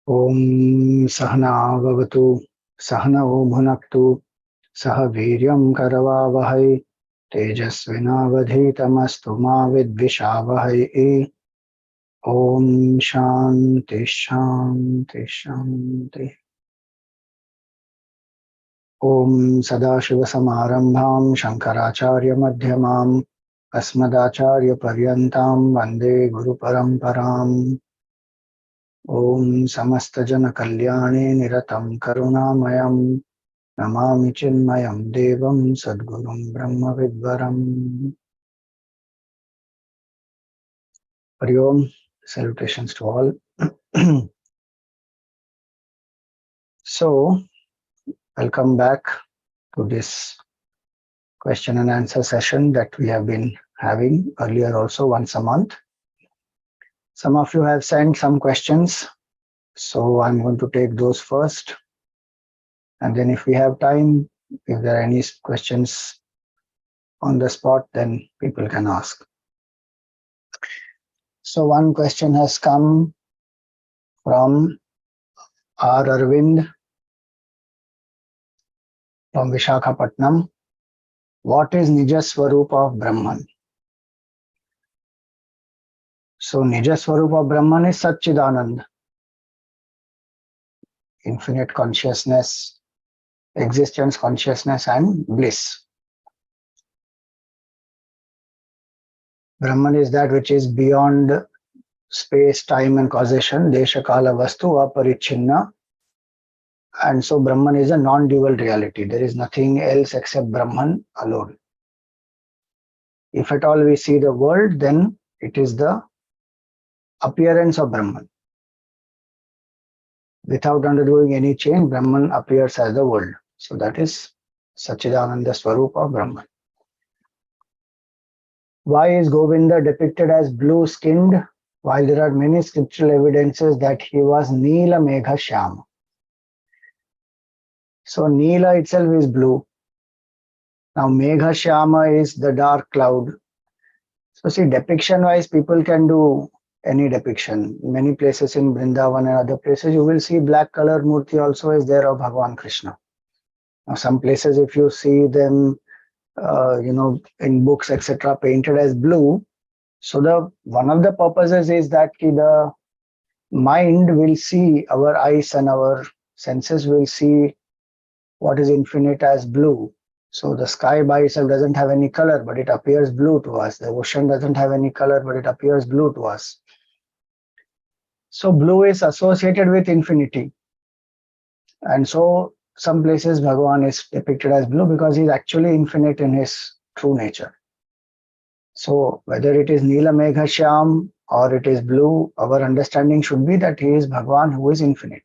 ॐ सहना भवतु सहनौ भुनक्तु सह वीर्यं करवावहै तेजस्विनावधीतमस्तु मा विद्विषावहै। ॐ शान्ति शान्ति शान्ति। ॐ सदाशिवसमारम्भां शङ्कराचार्यमध्यमाम् अस्मदाचार्यपर्यन्तां वन्दे गुरुपरम्पराम्। ॐ समस्तजनकल्याणे निरतं करुणामयं नमामि चिन्मयं देवं सद्गुरुं ब्रह्मविद्वरम्। Hari Om, salutations to all. So, welcome back to this question and answer session that we have been having earlier also once a month. Some of you have sent some questions, so I'm going to take those first. And then if we have time, if there are any questions on the spot, then people can ask. So one question has come from R. Arvind from Vishakhapatnam. What is Nija Swarupa of Brahman? So Nija Swarupa of Brahman is Satchidanand, infinite consciousness, existence, consciousness and bliss. Brahman is that which is beyond space, time and causation, desha kala vastu aparichinna. And so Brahman is a non-dual reality. There is nothing else except Brahman alone. If at all we see the world, then it is the appearance of Brahman. Without undergoing any change, Brahman appears as the world. So that is Satchidananda Swarupa of Brahman. Why is Govinda depicted as blue-skinned, while there are many scriptural evidences that he was Neela Megha Shyama? So Neela itself is blue. Now Megha Shyama is the dark cloud. So see, depiction-wise, people can do any depiction. Many places in Vrindavan and other places, you will see black color murti also is there of Bhagavan Krishna. Now some places, if you see them, in books, etc., painted as blue. So one of the purposes is that the mind will see, our eyes and our senses will see what is infinite as blue. So the sky by itself doesn't have any color, but it appears blue to us. The ocean doesn't have any color, but it appears blue to us. So blue is associated with infinity. And so some places Bhagavan is depicted as blue because he is actually infinite in his true nature. So whether it is Neela Megha Shyam or it is blue, our understanding should be that he is Bhagavan who is infinite.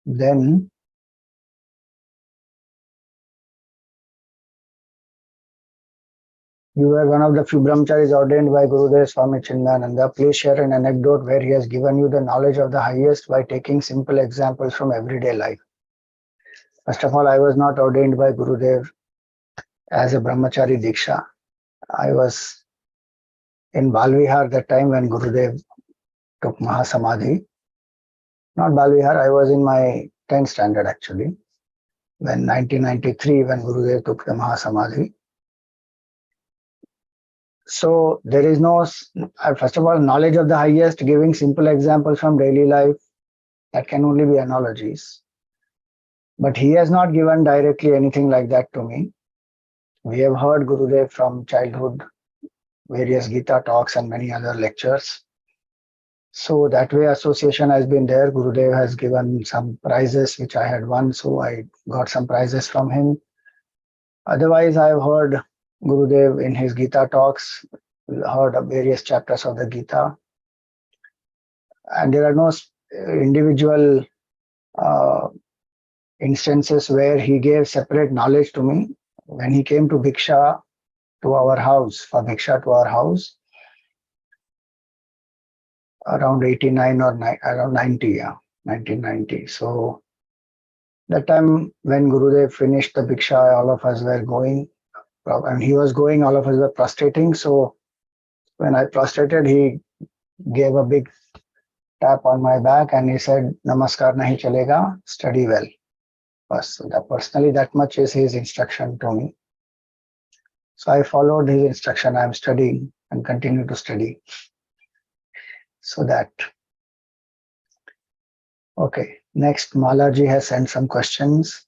Then you were one of the few brahmacharis ordained by Gurudev Swami Chinmayananda. Please share an anecdote where he has given you the knowledge of the highest by taking simple examples from everyday life. First of all, I was not ordained by Gurudev as a brahmachari diksha. I was in Balvihar that time when Gurudev took Mahasamadhi. Not Balvihar, I was in my 10th standard actually, when 1993 when Gurudev took the Mahasamadhi. So there is no, first of all, knowledge of the highest, giving simple examples from daily life, that can only be analogies. But he has not given directly anything like that to me. We have heard Gurudev from childhood, various Gita talks and many other lectures. So that way association has been there. Gurudev has given some prizes which I had won, so I got some prizes from him. Otherwise, I have heard Gurudev in his Gita talks, heard of various chapters of the Gita. And there are no individual instances where he gave separate knowledge to me. When he came to Bhiksha to our house, for Bhiksha to our house, around 89 or around 90, 1990. So that time when Gurudev finished the Bhiksha, all of us were going, and he was going, all of us were prostrating. So when I prostrated, he gave a big tap on my back and he said, Namaskar nahi chalega, study well. So that personally, that much is his instruction to me. So I followed his instruction. I am studying and continue to study. So that. Okay, next Malaji has sent some questions.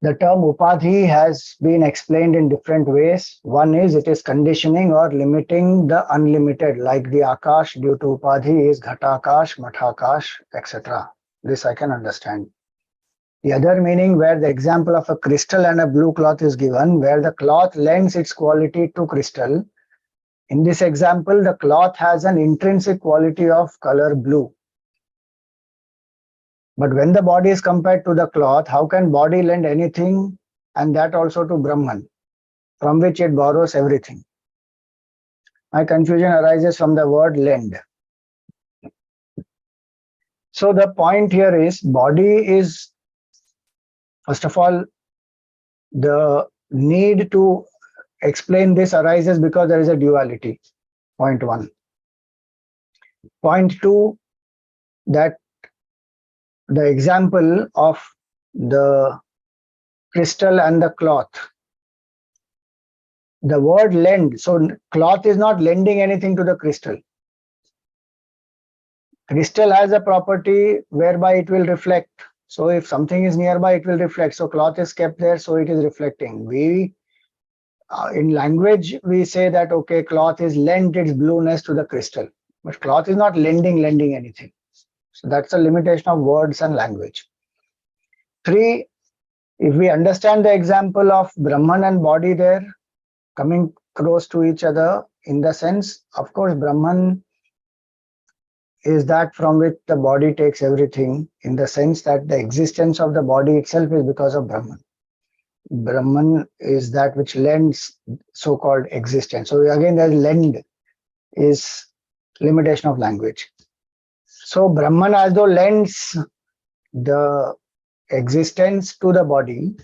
The term upadhi has been explained in different ways. One is it is conditioning or limiting the unlimited, like the akash due to upadhi is ghatakash, mathakash, etc. This I can understand. The other meaning, where the example of a crystal and a blue cloth is given, where the cloth lends its quality to crystal. In this example, the cloth has an intrinsic quality of color blue. But when the body is compared to the cloth, how can body lend anything, and that also to Brahman, from which it borrows everything? My confusion arises from the word lend. So the point here is, body is, first of all, the need to explain this arises because there is a duality. Point one. Point two, that the example of the crystal and the cloth, the word lend, so cloth is not lending anything to the crystal. Crystal has a property whereby it will reflect. So if something is nearby, it will reflect. So cloth is kept there, so it is reflecting. We, in language, we say that, okay, cloth is lent its blueness to the crystal. But cloth is not lending anything. So that's a limitation of words and language. Three, if we understand the example of Brahman and body there, coming close to each other, in the sense, of course, Brahman is that from which the body takes everything, in the sense that the existence of the body itself is because of Brahman. Brahman is that which lends so-called existence. So again, there's lend is limitation of language. So Brahman as though lends the existence to the body.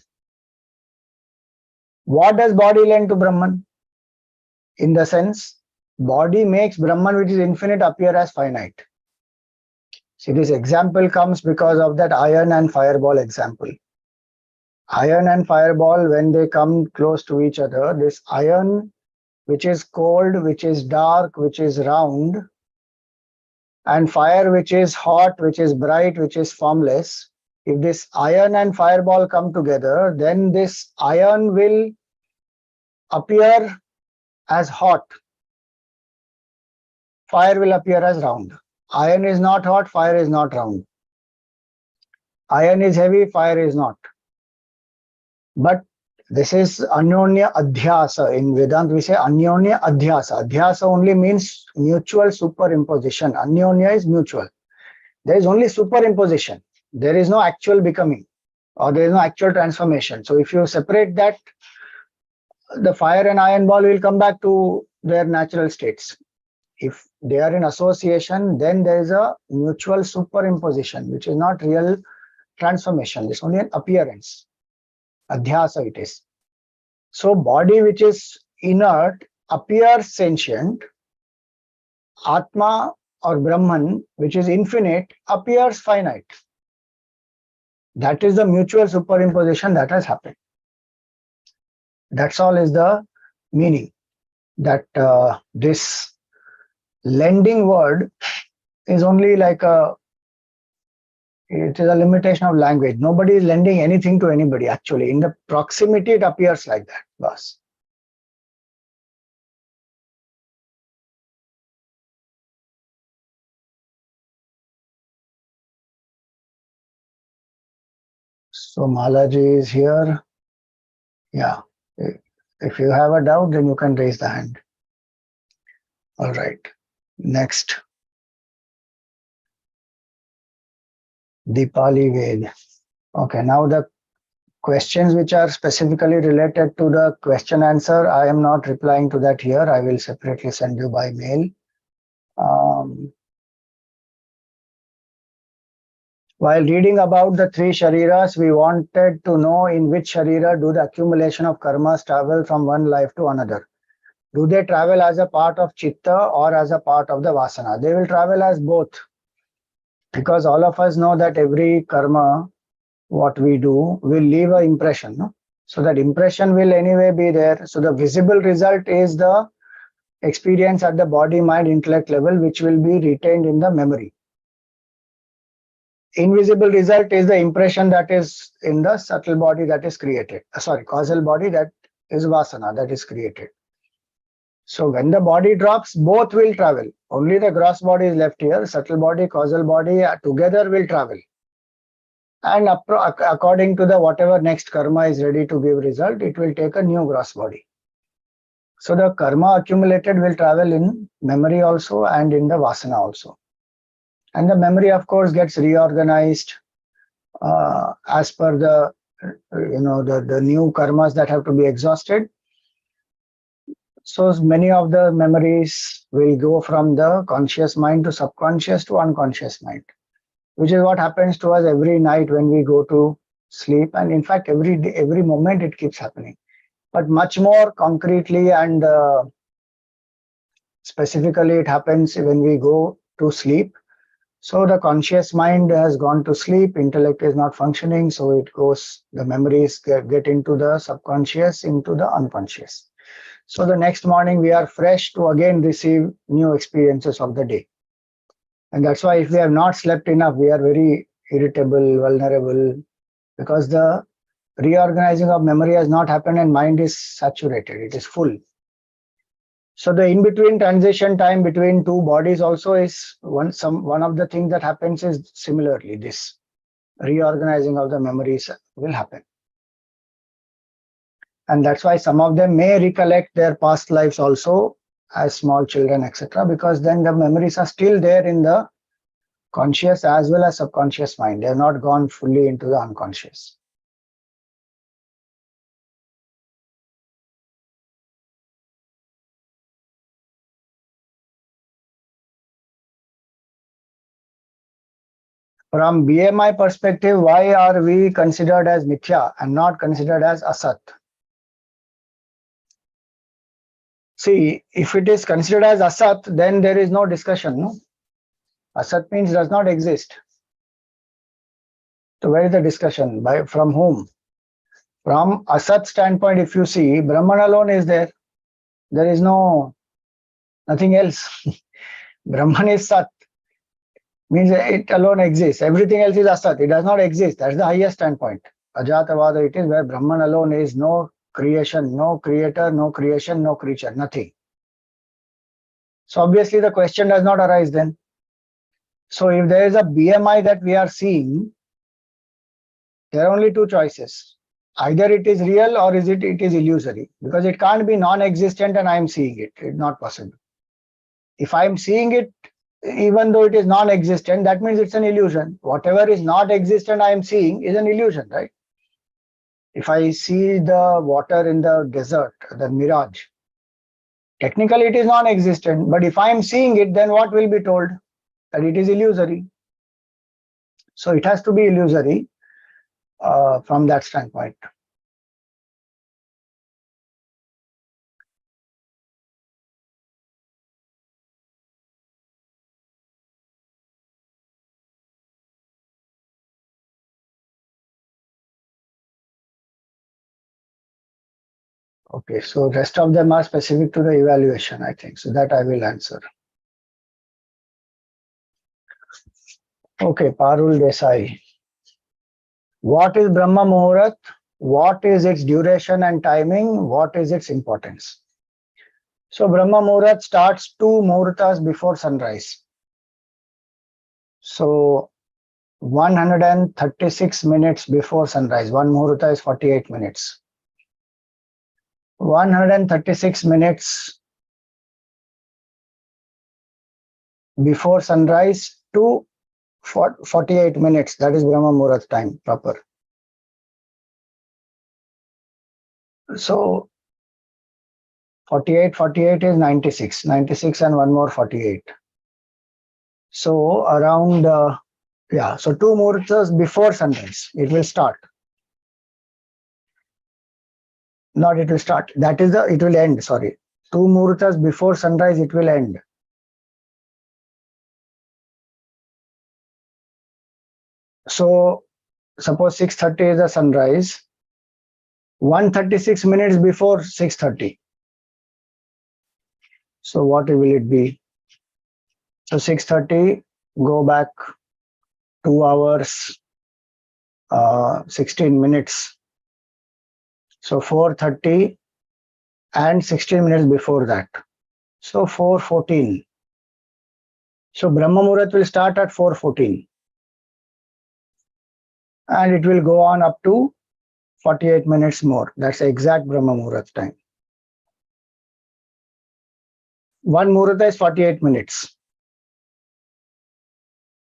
What does body lend to Brahman? In the sense, body makes Brahman, which is infinite, appear as finite. See, this example comes because of that iron and fireball example. Iron and fireball, when they come close to each other, this iron, which is cold, which is dark, which is round, and fire, which is hot, which is bright, which is formless, if this iron and fireball come together, then this iron will appear as hot. Fire will appear as round. Iron is not hot, fire is not round. Iron is heavy, fire is not. But this is Anyonya Adhyasa. In Vedanta, we say Anyonya Adhyasa. Adhyasa only means mutual superimposition. Anyonya is mutual. There is only superimposition. There is no actual becoming, or there is no actual transformation. So if you separate that, the fire and iron ball will come back to their natural states. If they are in association, then there is a mutual superimposition, which is not real transformation. It's only an appearance. Adhyasa it is. So body which is inert appears sentient. Atma or Brahman, which is infinite, appears finite. That is the mutual superimposition that has happened. That's all is the meaning. That this lending word is only like it is a limitation of language. Nobody is lending anything to anybody actually. In the proximity, it appears like that. Bas. So Malaji is here. Yeah. If you have a doubt, then you can raise the hand. All right. Next. Dipali Ved. Okay, now the questions which are specifically related to the question answer, I am not replying to that here. I will separately send you by mail. While reading about the three shariras, we wanted to know in which sharira do the accumulation of karmas travel from one life to another. Do they travel as a part of chitta or as a part of the vasana? They will travel as both, because all of us know that every karma, what we do, will leave an impression. No? So that impression will anyway be there. So the visible result is the experience at the body, mind, intellect level, which will be retained in the memory. Invisible result is the impression that is in the subtle body that is created. Causal body, that is vasana, that is created. So when the body drops, both will travel. Only the gross body is left here. Subtle body, causal body together will travel. And according to the whatever next karma is ready to give result, it will take a new gross body. So the karma accumulated will travel in memory also and in the vasana also. And the memory, of course, gets reorganized as per the the new karmas that have to be exhausted. So many of the memories will go from the conscious mind to subconscious to unconscious mind, which is what happens to us every night when we go to sleep. And in fact, every day, every moment it keeps happening. But much more concretely and specifically, it happens when we go to sleep. So the conscious mind has gone to sleep, intellect is not functioning, so it goes, the memories get into the subconscious, into the unconscious. So the next morning we are fresh to again receive new experiences of the day. And that's why if we have not slept enough, we are very irritable, vulnerable, because the reorganizing of memory has not happened and mind is saturated, it is full. So the in-between transition time between two bodies also is one of the things that happens is similarly this reorganizing of the memories will happen. And that's why some of them may recollect their past lives also as small children, etc., because then the memories are still there in the conscious as well as subconscious mind. They have not gone fully into the unconscious. From BMI perspective, why are we considered as mithya and not considered as asat? See, if it is considered as asat, then there is no discussion. No? Asat means does not exist. So where is the discussion? From whom? From asat standpoint, if you see, Brahman alone is there. There is nothing else. Brahman is sat. Means it alone exists. Everything else is asat. It does not exist. That's the highest standpoint. Ajatavada it is, where Brahman alone is no creation, no creator, no creation, no creature, nothing. So obviously the question does not arise then. So if there is a BMI that we are seeing, there are only two choices. Either it is real or it is illusory, because it can't be non-existent and I am seeing it. It's not possible. If I am seeing it, even though it is non-existent, that means it's an illusion. Whatever is not existent I am seeing is an illusion, right? If I see the water in the desert, the mirage, technically it is non-existent, but if I am seeing it, then what will be told? That it is illusory. So it has to be illusory from that standpoint. Okay, so rest of them are specific to the evaluation, I think. So that I will answer. Okay, Parul Desai. What is Brahma Muhurat? What is its duration and timing? What is its importance? So Brahma Muhurat starts 2 Muhurtas before sunrise. So 136 minutes before sunrise. 1 Muhurta is 48 minutes. 136 minutes before sunrise to 48 minutes. That is Brahma Muhurat time proper. So 48 is 96. 96 and one more 48. So around, so 2 Muhurtas before sunrise, it will start. Not it will start. That is it will end, sorry. 2 muhurtas before sunrise it will end. So suppose 6:30 is the sunrise, 136 minutes before 6:30. So what will it be? So 6:30, go back 2 hours, 16 minutes. So 4:30 and 16 minutes before that. So 4:14. So Brahma Muhurat will start at 4:14. And it will go on up to 48 minutes more. That's the exact Brahma Muhurat time. One Muhurta is 48 minutes.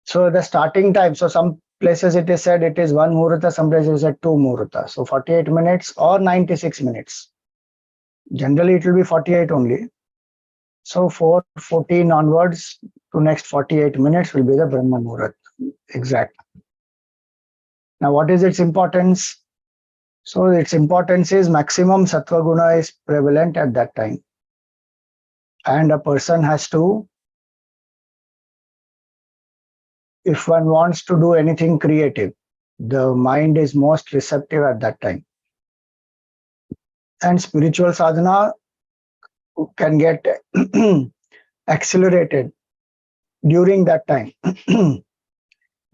So the starting time, so some places it is said it is 1 Muhurta, some places it is said 2 Muhurta. So 48 minutes or 96 minutes. Generally it will be 48 only. So 4:14 onwards to next 48 minutes will be the Brahma Muhurat. Exact. Now what is its importance? So its importance is maximum Sattva Guna is prevalent at that time. And a person has to, if one wants to do anything creative, the mind is most receptive at that time. And spiritual sadhana can get accelerated during that time.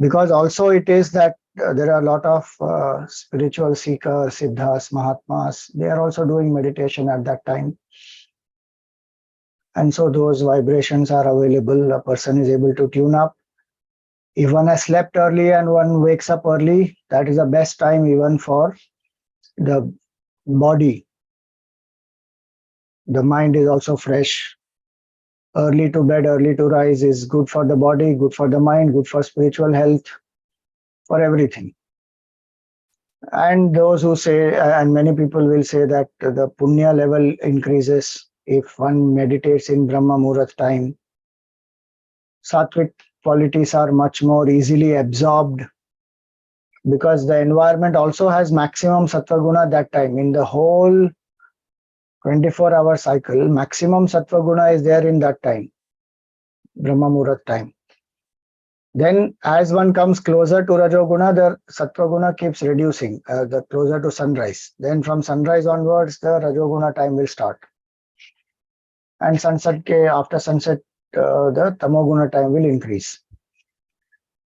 Because also it is that there are a lot of spiritual seekers, siddhas, mahatmas, they are also doing meditation at that time. And so those vibrations are available, a person is able to tune up. If one has slept early and one wakes up early, that is the best time even for the body. The mind is also fresh. Early to bed, early to rise is good for the body, good for the mind, good for spiritual health, for everything. And those who say, and many people will say that the punya level increases if one meditates in Brahma Muhurat time. Sattvic qualities are much more easily absorbed because the environment also has maximum Sattva Guna that time. In the whole 24-hour cycle, maximum Sattva Guna is there in that time, Brahma Muhurat time. Then as one comes closer to Rajoguna, the Sattva Guna keeps reducing, the closer to sunrise. Then from sunrise onwards, the Rajoguna time will start. And after sunset, the Tamoguna time will increase.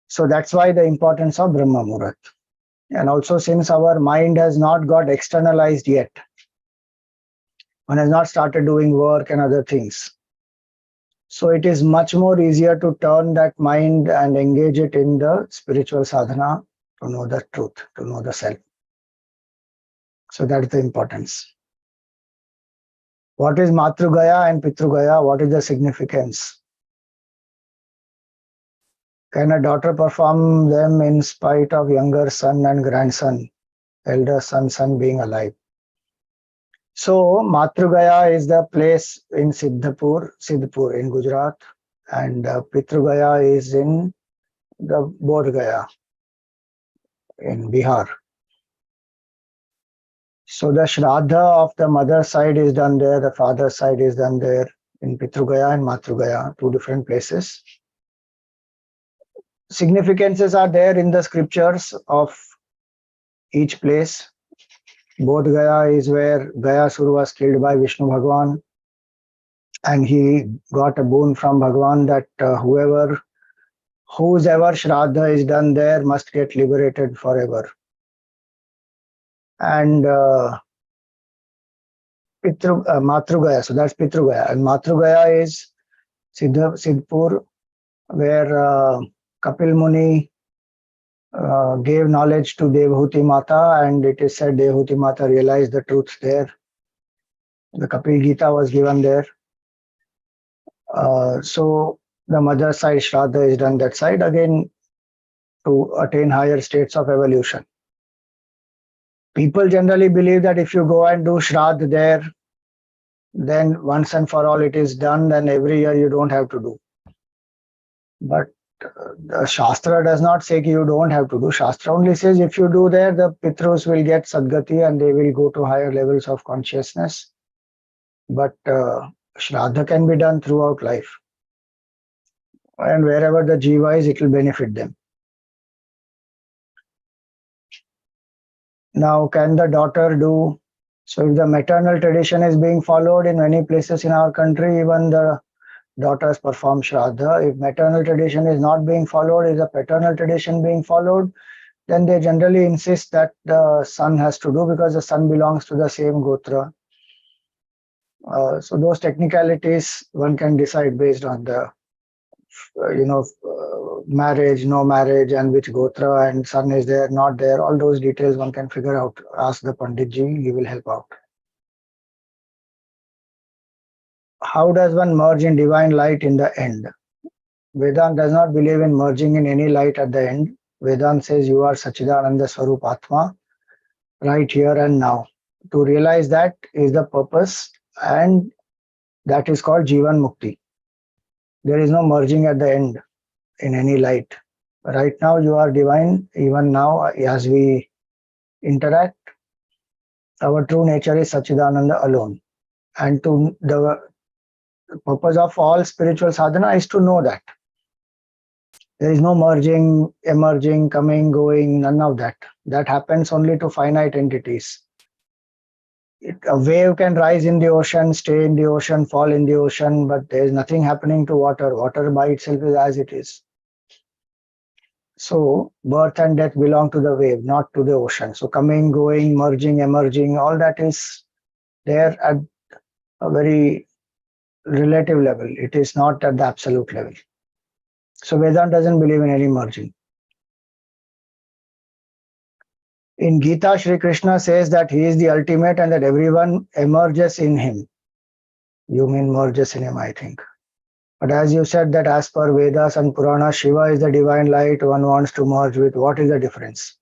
So that's why the importance of Brahma Muhurat. And also since our mind has not got externalized yet, one has not started doing work and other things. So it is much more easier to turn that mind and engage it in the spiritual sadhana to know the truth, to know the self. So that's the importance. What is Matrugaya and Pitrugaya? What is the significance? Can a daughter perform them in spite of younger son and grandson, elder son being alive? So Matrugaya is the place in Siddhapur in Gujarat, and Pitrugaya is in the Bodh Gaya in Bihar. So the Shraddha of the mother side is done there, the father side is done there in Pitrugaya and Matrugaya, two different places. Significances are there in the scriptures of each place. Bodh Gaya is where Gayasura was killed by Vishnu Bhagwan, and he got a boon from Bhagwan that whose ever Shraddha is done there must get liberated forever. And Matrugaya, so that's Pitrugaya. And Matrugaya is Siddhpur, where Kapil Muni gave knowledge to Devhuti Mata, and it is said Devhuti Mata realized the truth there. The Kapil Gita was given there. So the mother side Shraddha is done that side again to attain higher states of evolution. People generally believe that if you go and do Shraddha there, then once and for all it is done, and every year you don't have to do. But the Shastra does not say you don't have to do. Shastra only says if you do there, the Pitrus will get Sadgati and they will go to higher levels of consciousness. But Shraddha can be done throughout life. And wherever the jiva is, it will benefit them. Now, can the daughter do? So, if the maternal tradition is being followed in many places in our country, even the daughters perform Shraddha. If maternal tradition is not being followed, is the paternal tradition being followed? Then they generally insist that the son has to do because the son belongs to the same gotra. So those technicalities one can decide based on the marriage, no marriage, and which gotra and son is there, not there. All those details one can figure out. Ask the Panditji, he will help out. How does one merge in divine light in the end? Vedanta does not believe in merging in any light at the end. Vedanta says you are Sachidananda Swarup Atma right here and now. To realize that is the purpose, and that is called Jivan Mukti. There is no merging at the end in any light. Right now you are divine. Even now as we interact, our true nature is Sachidananda alone. And to the purpose of all spiritual sadhana is to know that. There is no merging, emerging, coming, going, none of that. That happens only to finite entities. A wave can rise in the ocean, stay in the ocean, fall in the ocean, but there is nothing happening to water. Water by itself is as it is. So birth and death belong to the wave, not to the ocean. So coming, going, merging, emerging, all that is there at a very relative level. It is not at the absolute level. So Vedanta doesn't believe in any merging. In Gita, Shri Krishna says that he is the ultimate and that everyone emerges in him. You mean merges in him, I think. But as you said that as per Vedas and Purana, Shiva is the divine light one wants to merge with. What is the difference?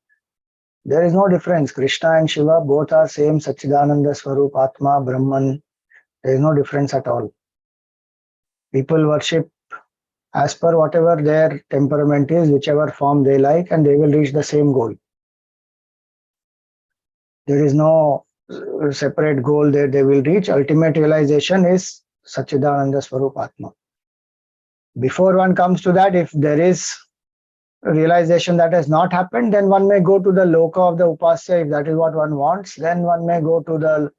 There is no difference. Krishna and Shiva both are same Sachidananda Swarup Atma Brahman. There is no difference at all. People worship as per whatever their temperament is, whichever form they like, and they will reach the same goal. There is no separate goal that they will reach. Ultimate realization is Sachidananda Swarup Atma. Before one comes to that, if there is a realization that has not happened, then one may go to the loka of the upasya. If that is what one wants, then one may go to the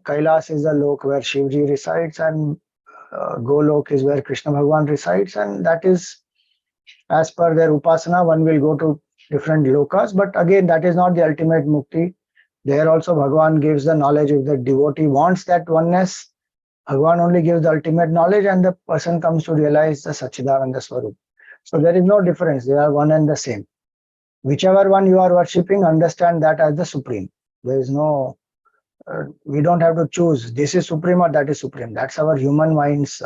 Kailas is the lok where Shivji resides, and Golok is where Krishna Bhagavan resides, and that is as per their upasana. One will go to different lokas, but again, that is not the ultimate mukti. There also Bhagavan gives the knowledge. If the devotee wants that oneness, Bhagavan only gives the ultimate knowledge and the person comes to realize the Sachidananda Swarup. So there is no difference. They are one and the same. Whichever one you are worshipping, understand that as the supreme. There is no, we don't have to choose this is supreme or that is supreme. That's our human mind's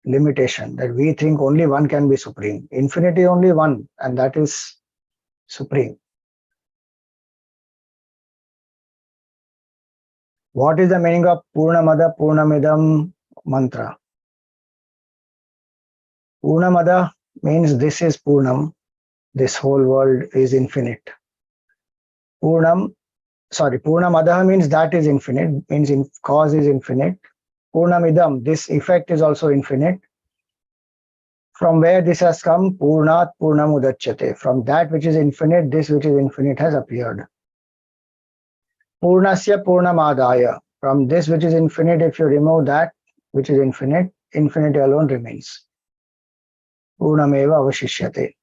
limitation, that we think only one can be supreme. Infinity only one, and that is supreme. What is the meaning of Purnamada Purnamidam mantra? Purnamada means this is Purnam. This whole world is infinite. Purnamada means that is infinite, means cause is infinite. Purnamidam, this effect is also infinite. From where this has come? Purnat Purnamudachyate. From that which is infinite, this which is infinite has appeared. Purnasya Purnamadaya. From this which is infinite, if you remove that which is infinite, infinity alone remains. Purnameva avashishyate.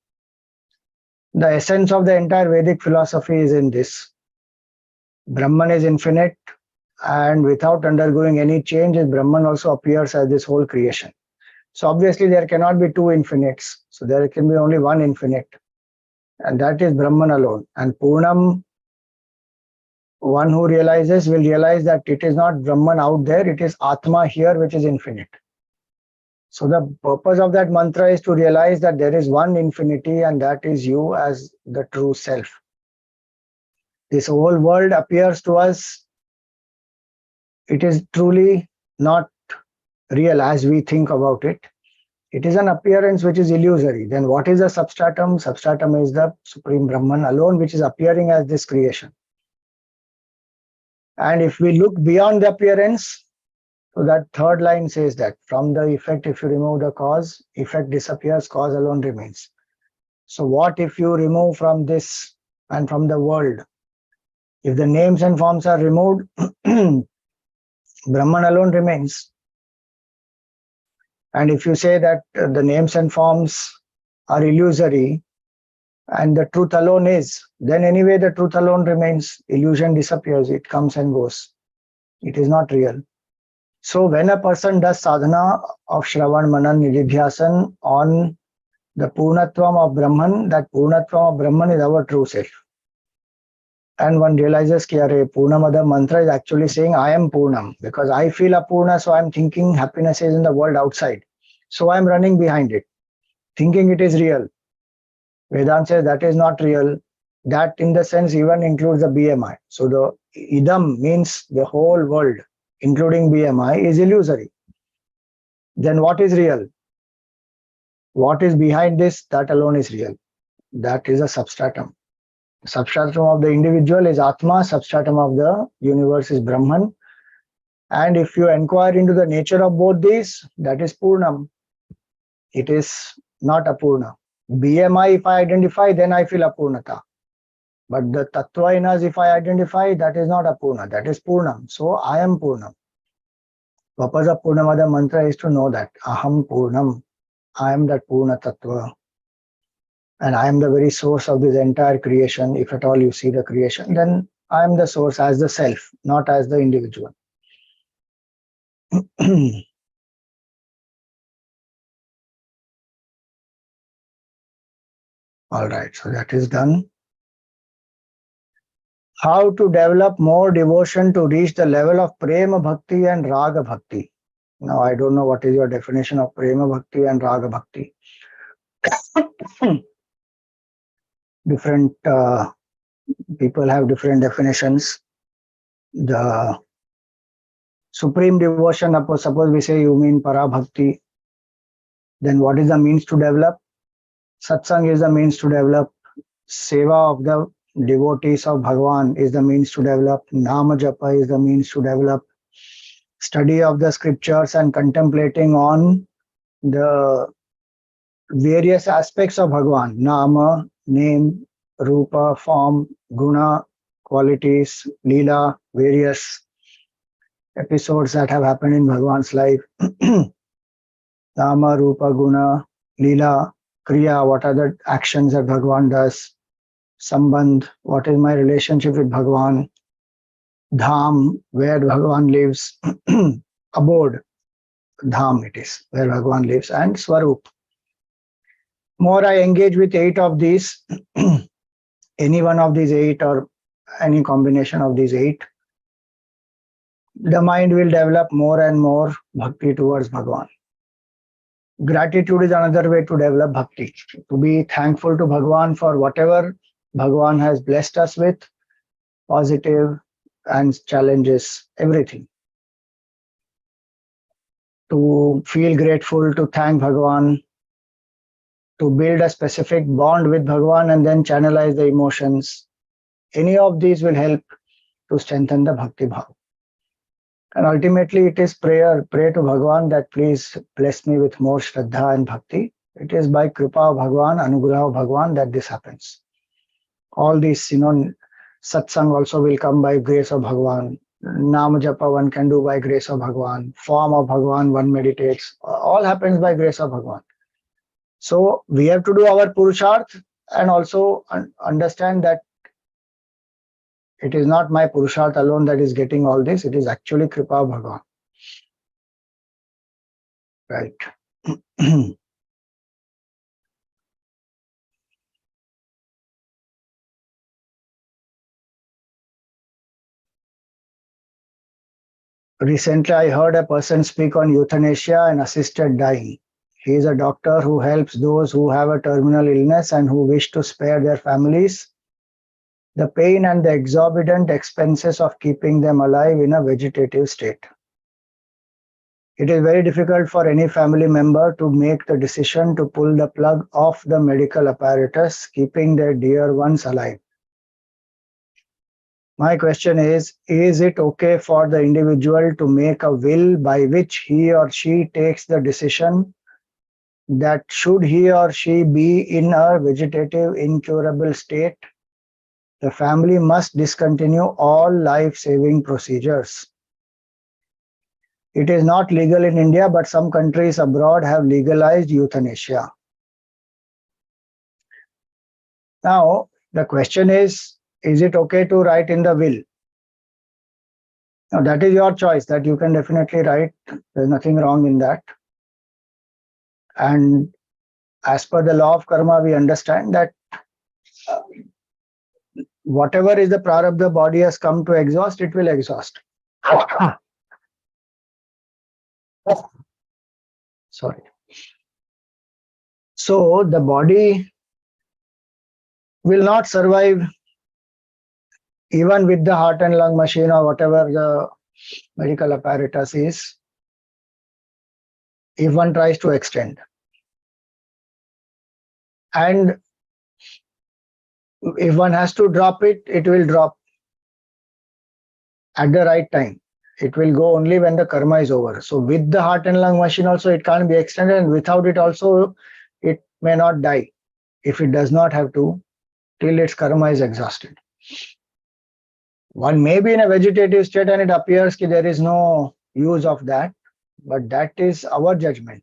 The essence of the entire Vedic philosophy is in this. Brahman is infinite, and without undergoing any change, Brahman also appears as this whole creation. So obviously there cannot be two infinites. So there can be only one infinite, and that is Brahman alone. And Purnam, one who realizes will realize that it is not Brahman out there, it is Atma here which is infinite. So the purpose of that mantra is to realize that there is one infinity, and that is you as the true self. This whole world appears to us, it is truly not real as we think about it. It is an appearance which is illusory. Then what is the substratum? Substratum is the Supreme Brahman alone, which is appearing as this creation. And if we look beyond the appearance, so that third line says that from the effect, if you remove the cause, effect disappears, cause alone remains. So what if you remove from this and from the world? If the names and forms are removed, Brahman alone remains. And if you say that the names and forms are illusory and the truth alone is, then anyway the truth alone remains. Illusion disappears, it comes and goes. It is not real. So when a person does sadhana of Shravan, Manan, Nididhyasan on the Purnatvam of Brahman, that Purnatvam of Brahman is our true self. And one realizes that Purnamada mantra is actually saying, I am Purnam, because I feel Apurna, so I'm thinking happiness is in the world outside. So I'm running behind it, thinking it is real. Vedanta says that is not real. That in the sense even includes the BMI. So the idam means the whole world, including BMI, is illusory. Then what is real? What is behind this? That alone is real. That is a substratum. Substratum of the individual is Atma, substratum of the universe is Brahman. And if you inquire into the nature of both these, that is Purnam. It is not Apurna. BMI, if I identify, then I feel Apurnata. But the Tattva in us, if I identify, that is not Apurna, that is Purnam. So I am Purnam. Purpose of Purnamada mantra is to know that Aham Purnam, I am that Purna Tattva. And I am the very source of this entire creation. If at all you see the creation, then I am the source as the self, not as the individual. All right, so that is done. How to develop more devotion to reach the level of Prema Bhakti and Raga Bhakti. Now, I don't know what is your definition of Prema Bhakti and Raga Bhakti. Different people have different definitions. The supreme devotion, suppose we say you mean Para Bhakti, then what is the means to develop? Satsang is the means to develop. Seva of the devotees of Bhagavan is the means to develop. Nama Japa is the means to develop. Study of the scriptures and contemplating on the various aspects of Bhagavan. Nama, name, Rupa, form, Guna, qualities, Leela, various episodes that have happened in Bhagavan's life. Nama, Rupa, Guna, Leela, Kriya, what are the actions that Bhagavan does? Sambandh, what is my relationship with Bhagavan? Dham, where Bhagavan lives. Abode, Dham it is, where Bhagavan lives. And Swarup. More I engage with 8 of these, any one of these 8 or any combination of these 8, the mind will develop more and more bhakti towards Bhagavan. Gratitude is another way to develop bhakti, to be thankful to Bhagavan for whatever Bhagavan has blessed us with, positive and challenges, everything. To feel grateful, to thank Bhagavan, to build a specific bond with Bhagavan and then channelize the emotions. Any of these will help to strengthen the bhakti bhav. And ultimately it is prayer. Pray to Bhagavan that please bless me with more Shraddha and Bhakti. It is by Kripa of Bhagavan, Anugraha of Bhagavan that this happens. All these, satsang also will come by grace of Bhagavan. Nama Japa one can do by grace of Bhagavan. Form of Bhagavan one meditates. All happens by grace of Bhagavan. So we have to do our Purusharth and also understand that it is not my Purusharth alone that is getting all this. It is actually Kripa of Bhagavan. Right. Recently, I heard a person speak on euthanasia and assisted dying. He is a doctor who helps those who have a terminal illness and who wish to spare their families the pain and the exorbitant expenses of keeping them alive in a vegetative state. It is very difficult for any family member to make the decision to pull the plug off the medical apparatus, keeping their dear ones alive. My question is it okay for the individual to make a will by which he or she takes the decision that should he or she be in a vegetative incurable state, the family must discontinue all life-saving procedures? It is not legal in India, but some countries abroad have legalized euthanasia. Now, the question is it okay to write in the will? Now, that is your choice, that you can definitely write. There's nothing wrong in that. And as per the law of karma, we understand that whatever is the prarabdha the body has come to exhaust, it will exhaust. Sorry. So the body will not survive even with the heart and lung machine or whatever the medical apparatus is, if one tries to extend. And if one has to drop it, it will drop at the right time. It will go only when the karma is over. So with the heart and lung machine also, it can't be extended, and without it also, it may not die if it does not have to till its karma is exhausted. One may be in a vegetative state and it appears that there is no use of that, but that is our judgment.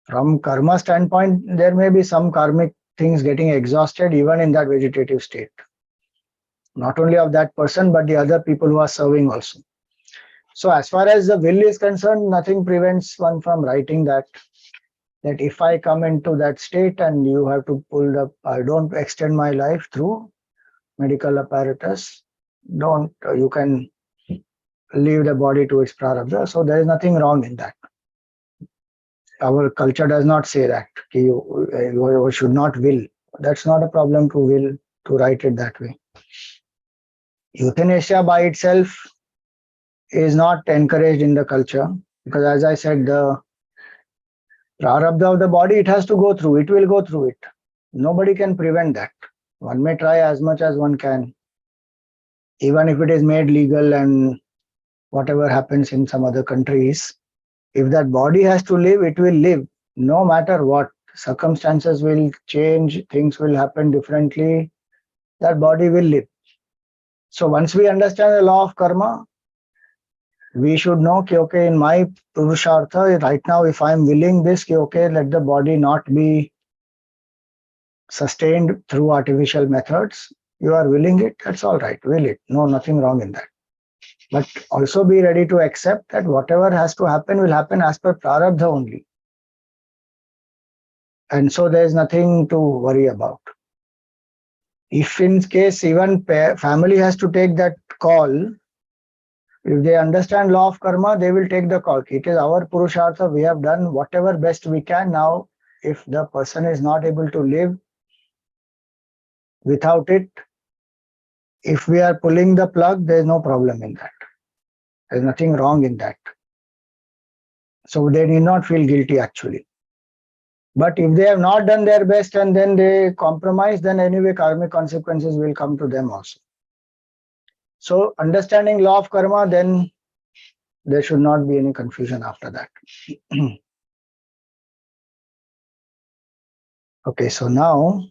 From karma standpoint, there may be some karmic things getting exhausted even in that vegetative state. Not only of that person, but the other people who are serving also. So as far as the will is concerned, nothing prevents one from writing that if I come into that state and you have to pull the, I don't extend my life through medical apparatus, you can leave the body to its prarabdha. So there is nothing wrong in that. Our culture does not say that you should not will. That's not a problem to will, to write it that way. Euthanasia by itself is not encouraged in the culture, because as I said, the prarabdha of the body, it has to go through, it will go through it. Nobody can prevent that. One may try as much as one can, even if it is made legal and whatever happens in some other countries. If that body has to live, it will live, no matter what. Circumstances will change, things will happen differently, that body will live. So once we understand the law of karma, we should know, okay, in my purushartha, right now, if I am willing this, okay, let the body not be sustained through artificial methods. You are willing it, that's all right, will it. No, nothing wrong in that. But also be ready to accept that whatever has to happen will happen as per prarabdha only. And so there is nothing to worry about. If in case even family has to take that call, if they understand law of karma, they will take the call. It is our purushartha, we have done whatever best we can. Now, if the person is not able to live without it, if we are pulling the plug, there is no problem in that. There is nothing wrong in that. So they need not feel guilty actually. But if they have not done their best and then they compromise, then anyway karmic consequences will come to them also. So understanding law of karma, then there should not be any confusion after that. Okay, so now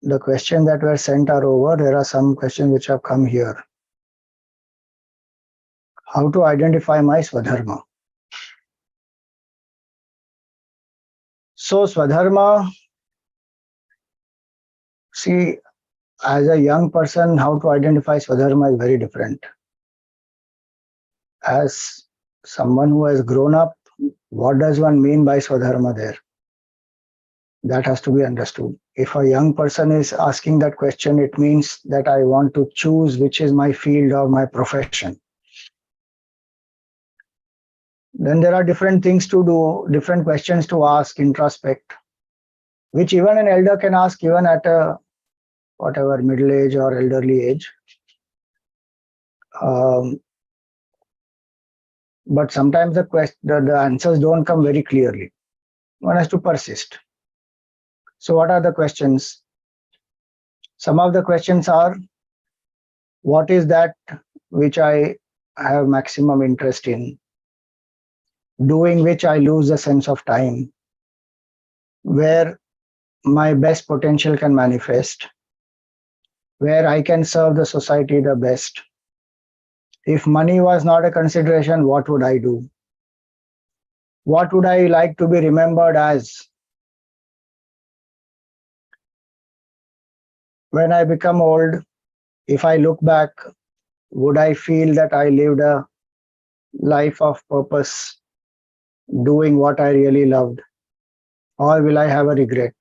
the questions that were sent are over. There are some questions which have come here. How to identify my Swadharma? So Swadharma, see, as a young person, how to identify Swadharma is very different. As someone who has grown up, what does one mean by Swadharma there? That has to be understood. If a young person is asking that question, it means that I want to choose which is my field or my profession. Then there are different things to do, different questions to ask, introspect, which even an elder can ask even at a whatever middle age or elderly age. But sometimes the answers don't come very clearly. One has to persist. So what are the questions? Some of the questions are, What is that which I have maximum interest in, doing which I lose the sense of time, where my best potential can manifest, where I can serve the society the best. If money was not a consideration, what would I do? What would I like to be remembered as? When I become old, if I look back, would I feel that I lived a life of purpose, doing what I really loved? Or will I have a regret?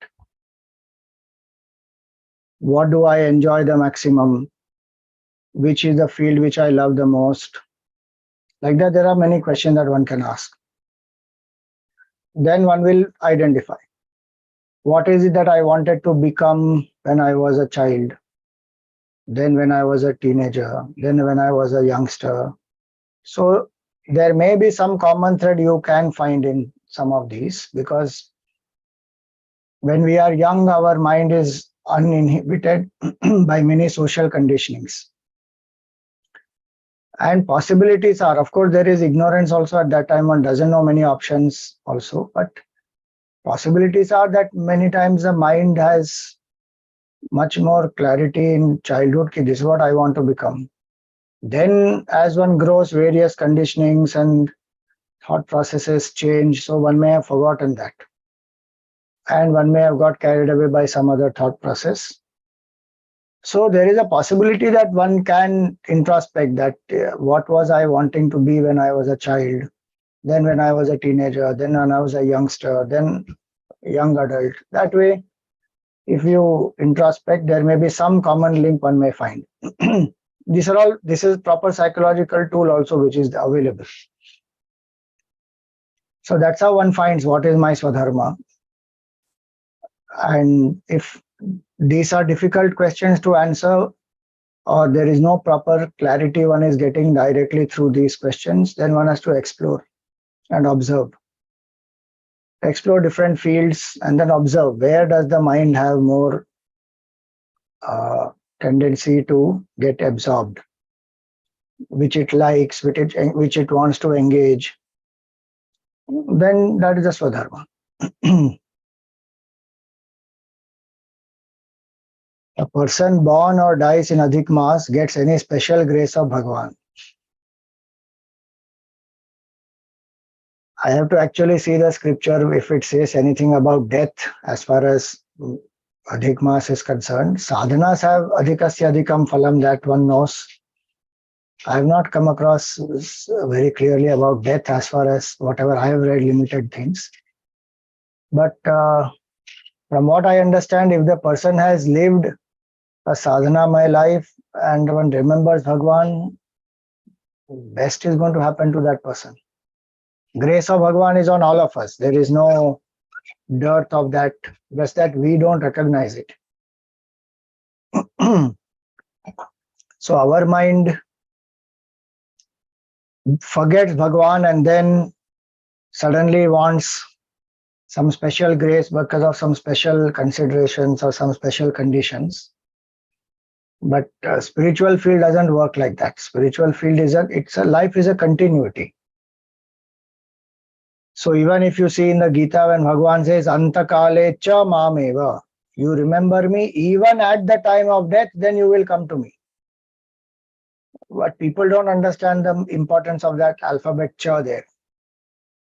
What do I enjoy the maximum? Which is the field which I love the most? Like that, there are many questions that one can ask. Then one will identify what is it that I wanted to become when I was a child, then when I was a teenager, then when I was a youngster. So there may be some common thread you can find in some of these, because when we are young, our mind is uninhibited by many social conditionings. And possibilities are, of course, there is ignorance also at that time. One doesn't know many options also, but possibilities are that many times the mind has much more clarity in childhood. Ki, this is what I want to become. Then, as one grows, various conditionings and thought processes change. So one may have forgotten that. And one may have got carried away by some other thought process. So there is a possibility that one can introspect that what was I wanting to be when I was a child, then when I was a teenager, then when I was a youngster, then young adult. That way, if you introspect, there may be some common link one may find. This is proper psychological tool also which is available. So that's how one finds what is my Swadharma. And if these are difficult questions to answer, or there is no proper clarity one is getting directly through these questions, then one has to explore and observe. Explore different fields and then observe where does the mind have more tendency to get absorbed, which it likes, which it wants to engage. Then that is the Swadharma. A person born or dies in Adhik Maas gets any special grace of Bhagwan. I have to actually see the scripture if it says anything about death as far as Adhik Maas is concerned. Sadhanas have Adhikasya Adhikam Phalam, that one knows. I have not come across very clearly about death as far as whatever I have read, limited things. But from what I understand, if the person has lived a sadhana my life and one remembers Bhagwan, best is going to happen to that person. Grace of Bhagwan is on all of us. There is no dearth of that, just that we don't recognize it. So our mind forgets Bhagwan and then suddenly wants some special grace because of some special considerations or some special conditions. But spiritual field doesn't work like that. Spiritual field is life is a continuity. So even if you see in the Gita when Bhagwan says Antakale cha mameva, you remember me even at the time of death, then you will come to me. But people don't understand the importance of that alphabet cha there.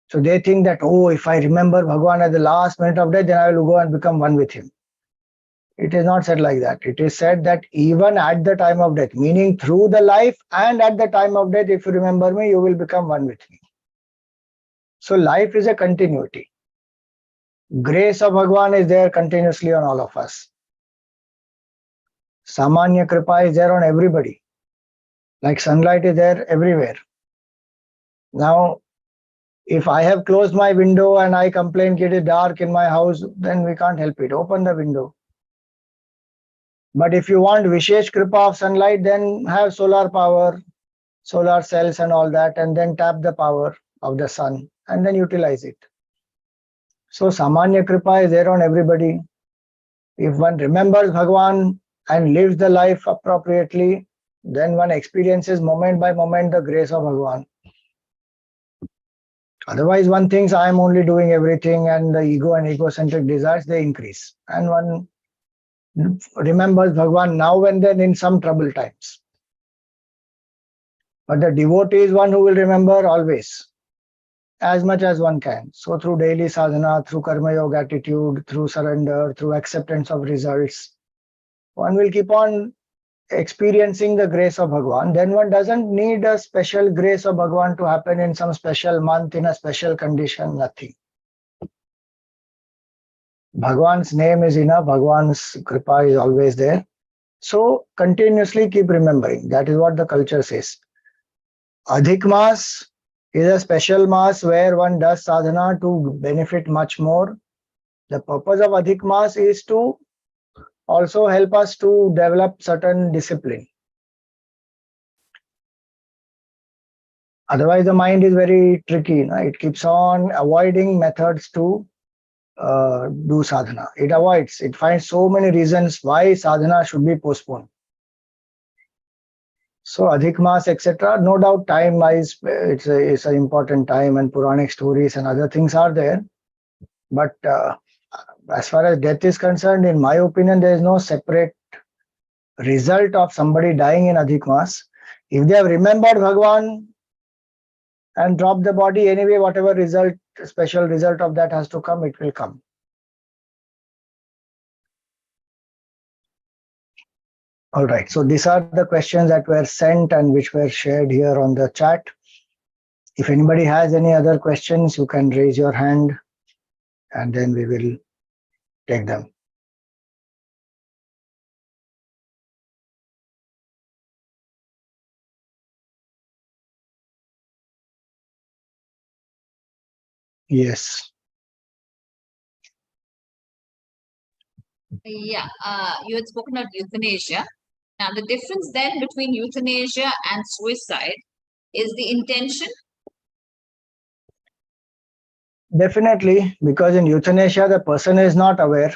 So they think that, oh, if I remember Bhagwan at the last minute of death, then I will go and become one with him. It is not said like that. It is said that even at the time of death, meaning through the life and at the time of death, if you remember me, you will become one with me. So life is a continuity. Grace of Bhagwan is there continuously on all of us. Samanya Kripa is there on everybody. Like sunlight is there everywhere. Now, if I have closed my window and I complain it is dark in my house, then we can't help it. Open the window. But if you want Vishesh Kripa of sunlight, then have solar power, solar cells and all that, and then tap the power of the sun and then utilize it. So Samanya Kripa is there on everybody. If one remembers Bhagwan and lives the life appropriately, then one experiences moment by moment the grace of Bhagwan. Otherwise, one thinks I am only doing everything, and the ego and egocentric desires, they increase. And one remembers Bhagwan now and then in some trouble times. But the devotee is one who will remember always, as much as one can. So through daily sadhana, through karma yoga attitude, through surrender, through acceptance of results, one will keep on experiencing the grace of Bhagwan. Then one doesn't need a special grace of Bhagwan to happen in some special month, in a special condition, nothing. Bhagwan's name is enough, Bhagwan's kripa is always there. So continuously keep remembering. That is what the culture says. Adhik Mas is a special Mas where one does sadhana to benefit much more. The purpose of Adhik Mas is to also help us to develop certain discipline. Otherwise, the mind is very tricky. It keeps on avoiding methods to do sadhana. It avoids. It finds so many reasons why sadhana should be postponed. So Adhik Mas, etc. No doubt, time-wise, it's an important time, and Puranic stories and other things are there. But as far as death is concerned, in my opinion, there is no separate result of somebody dying in Adhik Mas. If they have remembered Bhagwan and dropped the body, anyway, whatever result, special result of that has to come, it will come. All right, so these are the questions that were sent and which were shared here on the chat. If anybody has any other questions, you can raise your hand and then we will take them. Yes. Yeah, you had spoken of euthanasia. Now, the difference then between euthanasia and suicide is the intention. Definitely, because in euthanasia, the person is not aware.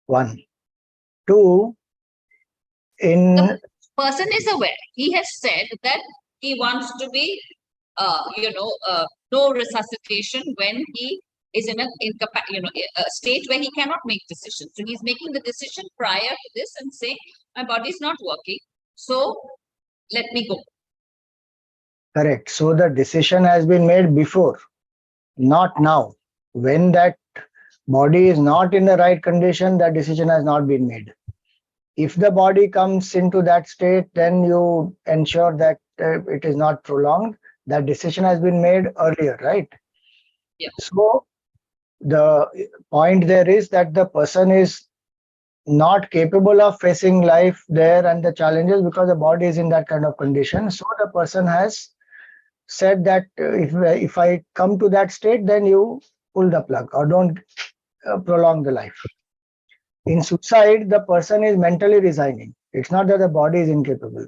One. Two, The person is aware. He has said that he wants to be, no resuscitation when he is in a state where he cannot make decisions. So he's making the decision prior to this and saying, my body is not working, so let me go. Correct. So the decision has been made before, not now. When that body is not in the right condition, that decision has not been made. If the body comes into that state, then you ensure that it is not prolonged. That decision has been made earlier, right? Yeah. So the point there is that the person is not capable of facing life there and the challenges because the body is in that kind of condition. So the person has said that if I come to that state, then you pull the plug or don't prolong the life. In suicide, the person is mentally resigning. It's not that the body is incapable.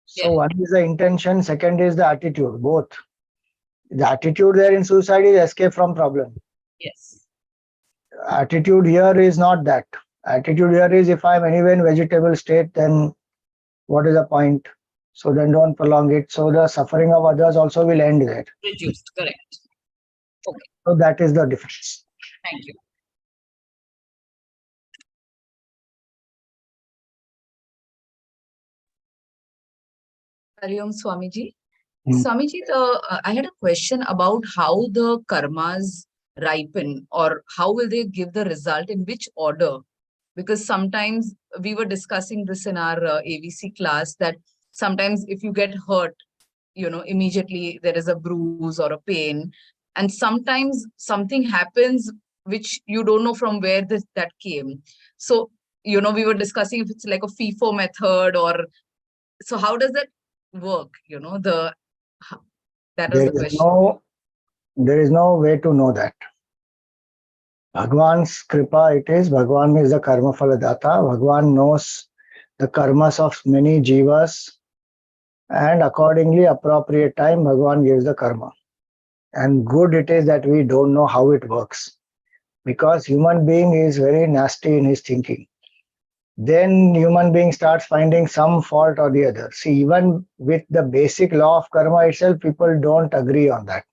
So one is the intention, second is the attitude, both. The attitude there in suicide is escape from problem. Yes. Attitude here is not that. Attitude here is if I'm anyway in vegetable state, then what is the point? So then don't prolong it. So the suffering of others also will end there. Reduced, correct. Okay. So that is the difference. Thank you. Hariom Swamiji. Swamiji, I had a question about how the karmas ripen, or how will they give the result, in which order? Because sometimes we were discussing this in our AVC class, that sometimes if you get hurt, immediately there is a bruise or a pain, and sometimes something happens which you don't know from where that came. So, we were discussing if it's like a FIFO method, or so how does that work? That was the question. There is no way to know that. Bhagwan's kripa it is. Bhagwan is the karma phaladata. Bhagwan knows the karmas of many jivas, and accordingly, appropriate time, Bhagwan gives the karma. And good it is that we don't know how it works, because human being is very nasty in his thinking. then human being starts finding some fault or the other. See, even with the basic law of karma itself, people don't agree on that.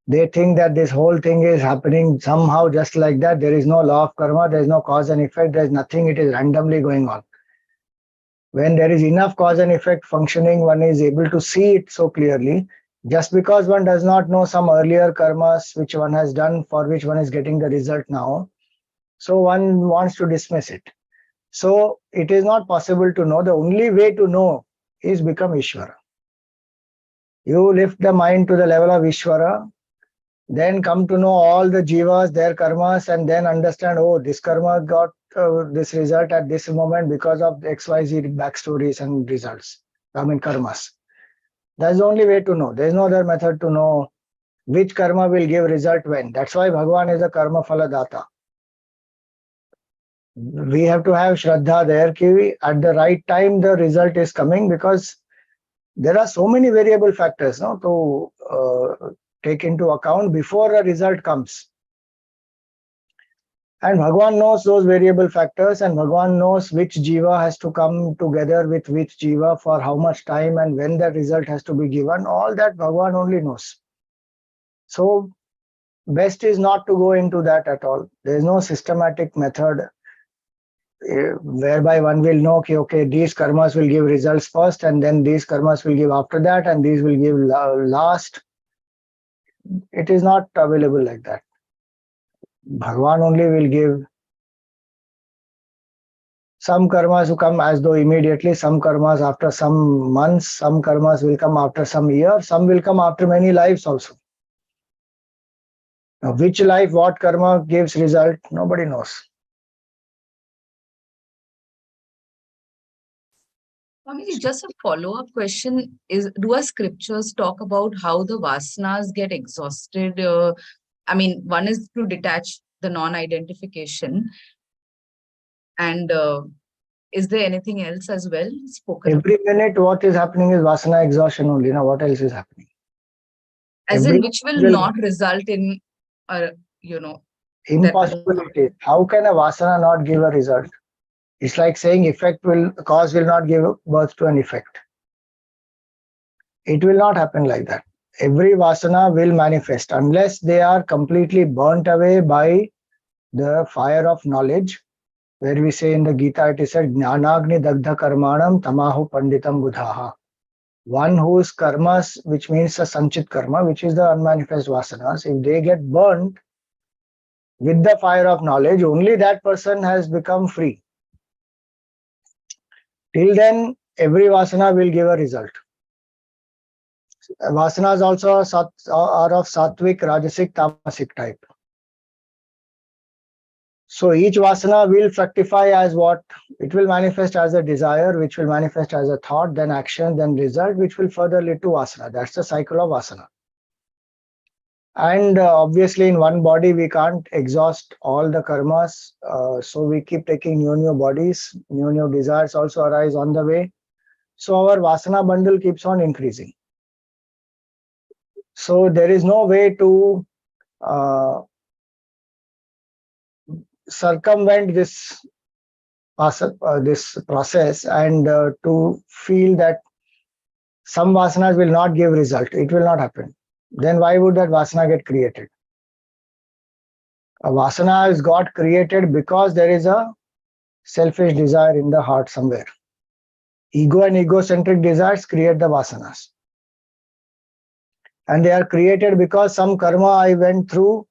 They think that this whole thing is happening somehow just like that. There is no law of karma, there is no cause and effect, there is nothing, it is randomly going on. When there is enough cause and effect functioning, one is able to see it so clearly. Just because one does not know some earlier karmas which one has done, for which one is getting the result now, so one wants to dismiss it. So it is not possible to know. The only way to know is become Ishvara. You lift the mind to the level of Ishvara, then come to know all the jivas, their karmas, and then understand, oh, this karma got this result at this moment because of XYZ backstories and results. I mean, karmas. That's the only way to know. There's no other method to know which karma will give result when. That's why Bhagavan is a karma phala data. We have to have Shraddha there, ki at the right time the result is coming, because there are so many variable factors to take into account before a result comes. And Bhagavan knows those variable factors, and Bhagavan knows which jiva has to come together with which jiva for how much time and when that result has to be given. All that Bhagavan only knows. So best is not to go into that at all. There is no systematic method whereby one will know, okay, these karmas will give results first, and then these karmas will give after that, and these will give last. It is not available like that. Bhagavan only will give some karmas who come as though immediately, some karmas after some months, some karmas will come after some years, some will come after many lives also. Now, which life, what karma gives result, nobody knows. Swamiji, just a follow-up question is, do our scriptures talk about how the vasanas get exhausted? I mean, one is to detach the non-identification, and is there anything else as well spoken Every about? minute what is happening is vasana exhaustion only. Now what else is happening? As Every in, which will will not result in, you know, impossibility. How can a vasana not give a result? It's like saying cause will not give birth to an effect. It will not happen like that. Every vasana will manifest unless they are completely burnt away by the fire of knowledge, where we say in the Gita, it is said, Jnanagni dagdha karmanam tamahu panditam budhaha. One whose karmas, which means a sanchit karma, which is the unmanifest vasanas, if they get burnt with the fire of knowledge, only that person has become free. Till then, every vasana will give a result. Vasanas also are of sattvic, rajasic, tamasic type. So each vasana will fructify as what? It will manifest as a desire, which will manifest as a thought, then action, then result, which will further lead to vasana. That's the cycle of vasana. And obviously in one body we can't exhaust all the karmas, so we keep taking new bodies, new desires also arise on the way. So our vasana bundle keeps on increasing. So there is no way to circumvent this process and to feel that some vasanas will not give result. It will not happen. Then why would that vasana get created? A vasana is got created because there is a selfish desire in the heart somewhere. Ego and egocentric desires create the vasanas. And they are created because some karma I went through,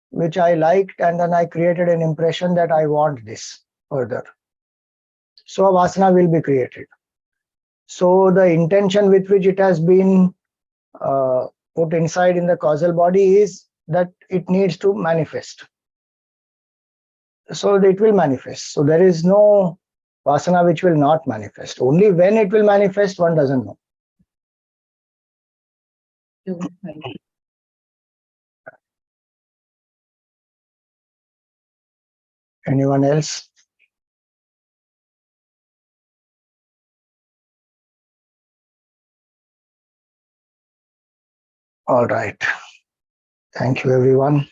which I liked, and then I created an impression that I want this further. So a vasana will be created. So the intention with which it has been put inside in the causal body is that it needs to manifest. So it will manifest. So there is no vasana which will not manifest. Only when it will manifest, one doesn't know. Anyone else? All right. Thank you, everyone.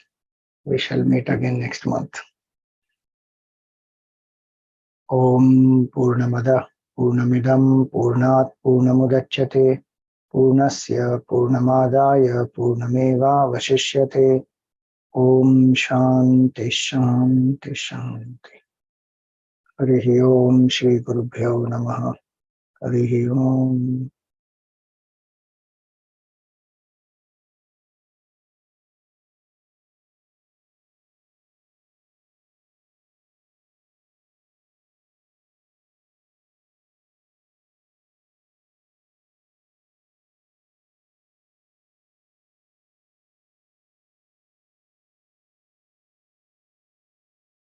We shall meet again next month. Om Purnamada Purnamidam Purnat Purnamudachyate Purnasya Purnamadaya Purnameva Vasishyate. Om Shanti Shanti Shanti. Harihi Om Shri Gurubhyo Namaha. Harihi Om.